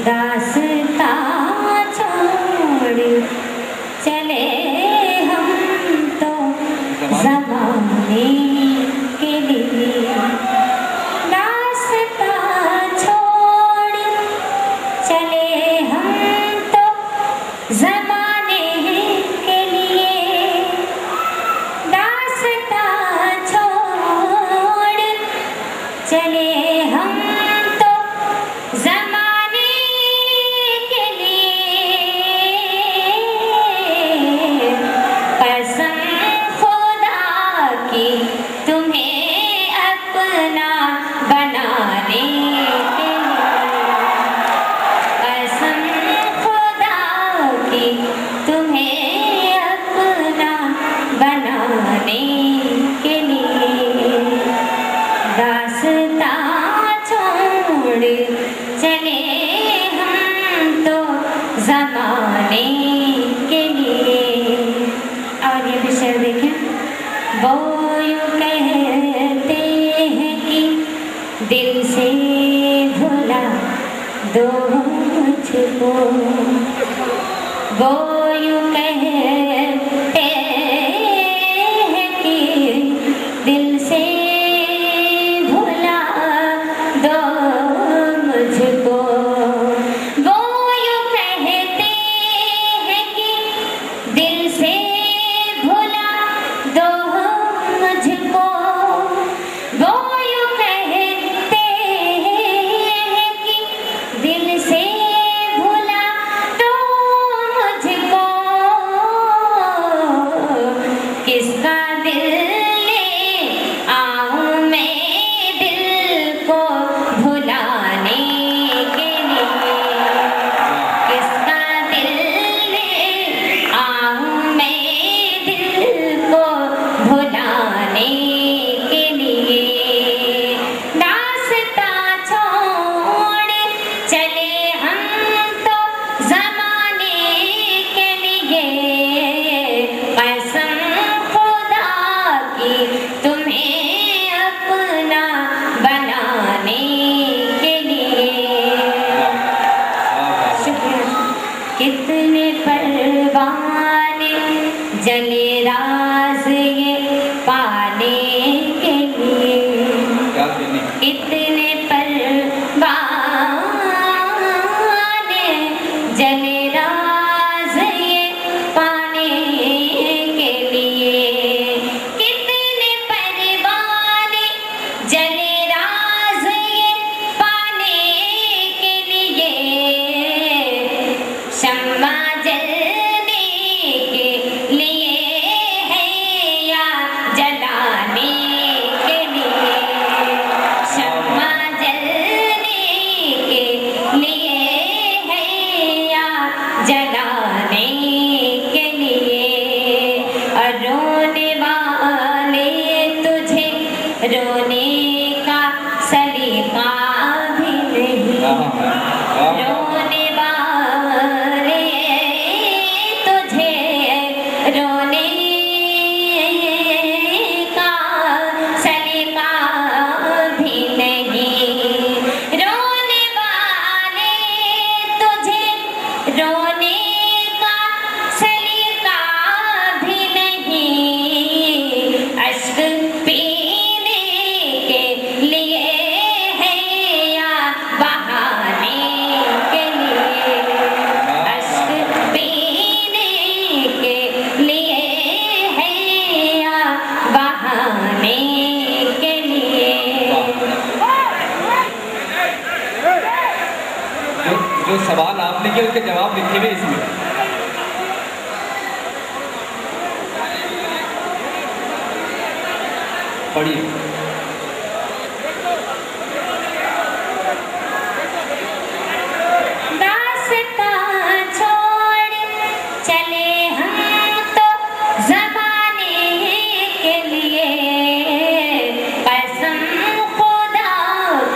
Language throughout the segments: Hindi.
दास्तां छोड़ चले हम तो ज़माने के लिए। दास्तां छोड़ चले हम तो ज़माने के लिए। दास्तां छोड़ चले हम तो ज़माने के लिए। कसम खुदा की तुम्हें अपना बनाने के लिए। कसम खुदा की तुम्हें अपना बनाने के लिए। दास्तां छोड़ चले हम तो ज़माने के लिए। और ये भी शेर देखें। वो यूँ कहते हैं कि दिल से भुला दो मुझको। वो यूँ कहते हैं कि दिल से भुला दो मुझको। वो यूँ कहते हैं कि दिल से भुला दो मुझको। वो यूँ कहते हैं कि दिल से भुला दो मुझको। किसका दिल ले आऊं मैं दिल को भुलाने के लिए। किसका दिल ले आऊं मैं दिल को भुलाने के लिए। दास्तां छोड़ चले हम तो ज़माने के लिए। कसम खुदा की तुम्हें अपना बनाने के लिए। शुक्रिया। कितने परवाने जले राज ये पाने के लिए। कितने परवाने जले राज ये पाने के लिए। कितने परवाने जले राज ये पाने के लिए। शम्मा जलने के लिए है या जलाने के लिए। शम्मा जलने के लिए है या जलाने के लिए। और रोने वाले तुझे रोने का सलीका भी नहीं। रोने वाले तुझे रोने का सलीका भी नहीं। रोने वाले तुझे रोने का सलीका भी नहीं। अश्क पीने के लिए है या बहाने के लिए। अश्क पीने के लिए है या बहाने के लिए। जो सवाल आपने किया उसके जवाब लिखे हुए इसमें। पढ़िए। दास्तां छोड़ चले हम तो ज़माने के लिए। कसम खुदा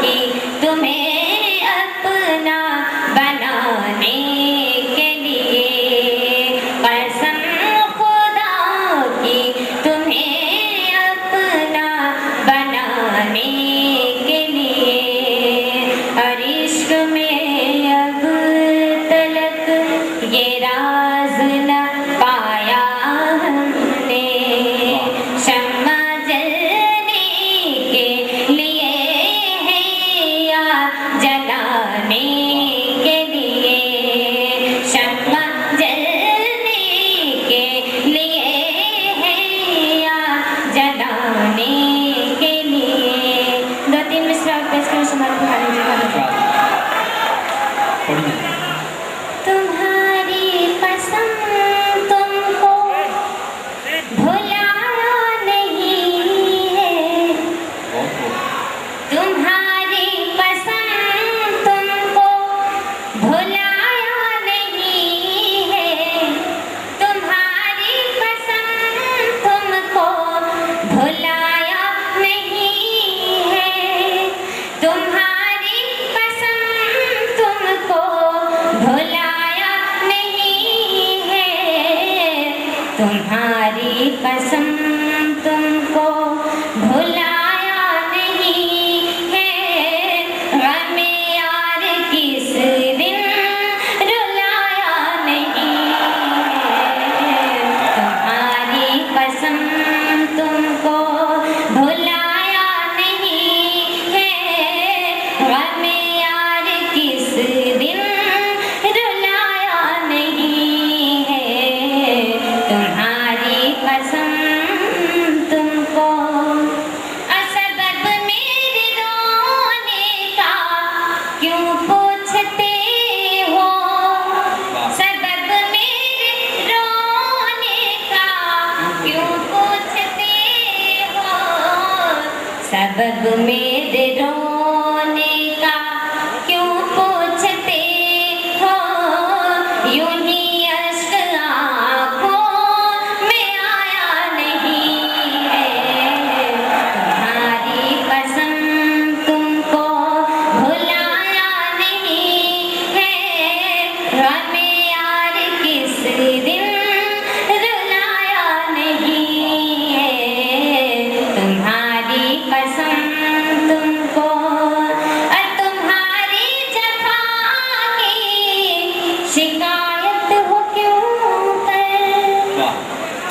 की तुम्हें अपना बनाने के लिए। कसम खुदा की तुम्हें अपना बनाने के लिए। सबब मेरे रोने का क्यों पूछते हो, यूं ही अश्क आँखों में आया नहीं है। तुम्हारी कसम तुमको भुलाया नहीं है, हमें यार किस दिन रुलाया नहीं है। तुम्हारी कसम तुमको और तुम्हारी जफा की शिकायत हो क्यों कर, वाह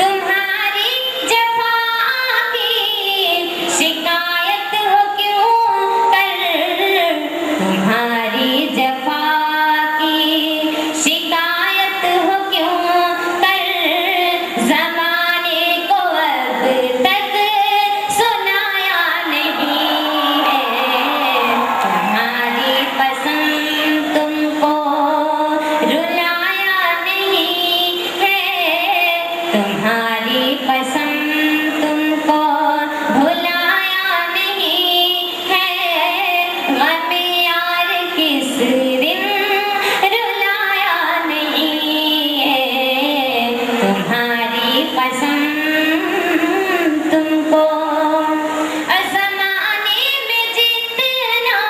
तुम्हारी जफा की शिकायत हो क्यों कर, तुम्हारी जफा की शिकायत हो क्यों कर, ज़माने को अब तक सुनाया नहीं है। तुम्हारी कसम तुमको रुलाया नहीं है, तुम्हारी कसम तुमको भुलाया नहीं है, गमे यार किस दिन रुलाया नहीं है। तुम्हारी कसम तुमको ज़माने में जितना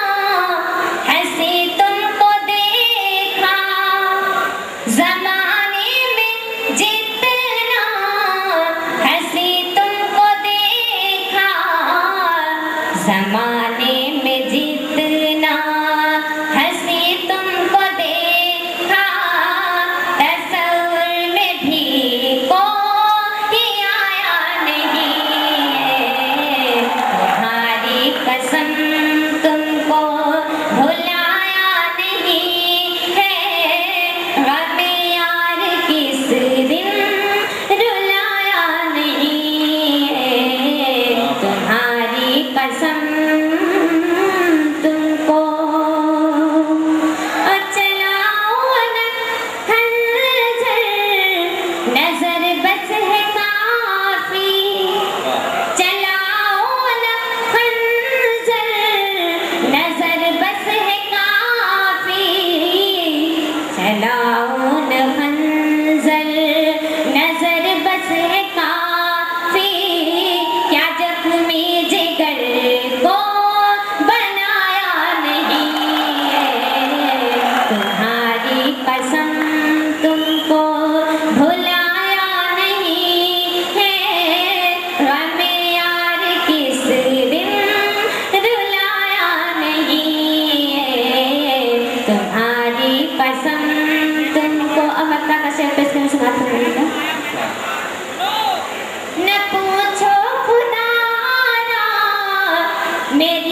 हंसी तुमको देखा, ज़माने में जितना हंसी तुमको देखा, ज़माने में जितना हंसी तुमको देखा, तस्वीर में भी कोई आया नहीं है। तुम्हारी कसम तुमको भुलाया नहीं है, गमे यार किस दिन रुलाया नहीं है। तुम्हारी कसम तुमको और चलाओ न खंजर, नजर बस है काफी, चलाओ न खंजर, नजर बस है काफी, चलाओ न खंजर, नजर बस है काफी, क्या जख्मी जिगर को बनाया नहीं है। तुम्हारी कसम तुमको भुलाया नहीं है, गमे यार किस दिन रुलाया नहीं है। तुम्हारी कसम तुमको अमरता का शेर पेश करने समाप्त करेगा। न पूछो खुदारा मेरी